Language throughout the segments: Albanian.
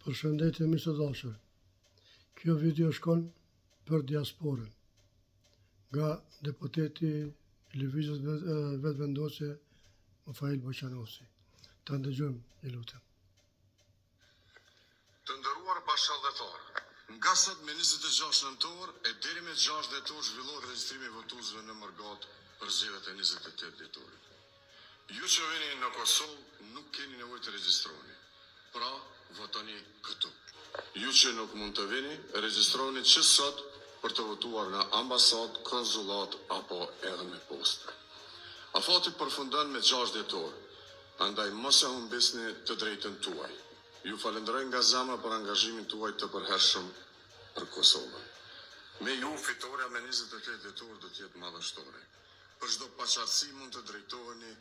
Përshëndetje miq të dashur. Kjo video shkon për diasporën nga deputeti i Lëvizjes Vetëvendosje Mufail Boqanosi. Ta ndëgjojmë, ju lutem. Të nderuar bashkëdhetar, nga sot me 26 nëntor e deri me 6 dhjetor zhvillohet regjistrimi i votuesve në Mërgat për zgjedhjet e 28 dhjetorit. Ju që vini në Kosovë nuk keni nevojë të regjistroni. Pra, votoni këtu. Ju që nuk mund të vini, regjistroni që sot për të votuar në ambasadë, konsullat apo edhe me postë. Afati përfundon me 6 dhjetor, andaj mos e humbisni të drejtën tuaj. Ju falenderoj nga zemra për angazhimin tuaj të përhershëm për Kosovën. Me ju fitoria me 28 dhjetor do të jetë madhështore. Për çdo paqartësi mund të drejtoheni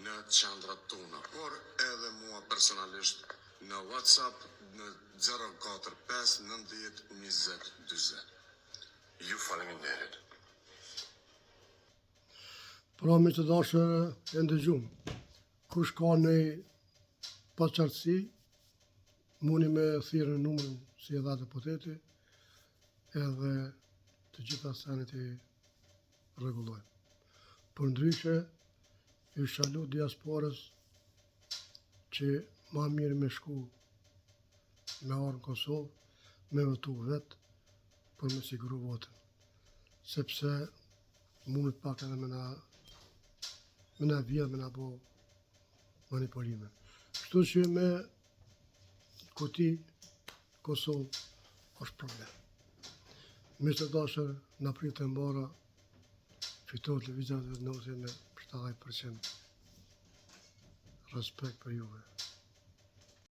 në qendrat tona, por edhe mua personalisht në WhatsApp në 045 90 20 40. Ju faleminderit. Pra miq të dashur, e ndëgjum. Kush ka në paqartësi, mundi me thirrë në numrin si e dha deputeti, edhe të gjitha senet i rregullojnë. Për ndryshe, ju shalu diasporës që ma mirë me shku me arë në Kosovë, me votu vetë, për me siguru votën. Sepse mundet pak edhe me na vjedh, me na bo manipulime. Kështu që me kuti Kosovë është problem. Miq të dashur, na pritet mbara fitohet Lëvizja Vetëvendosje me 70%. Respekt për juve.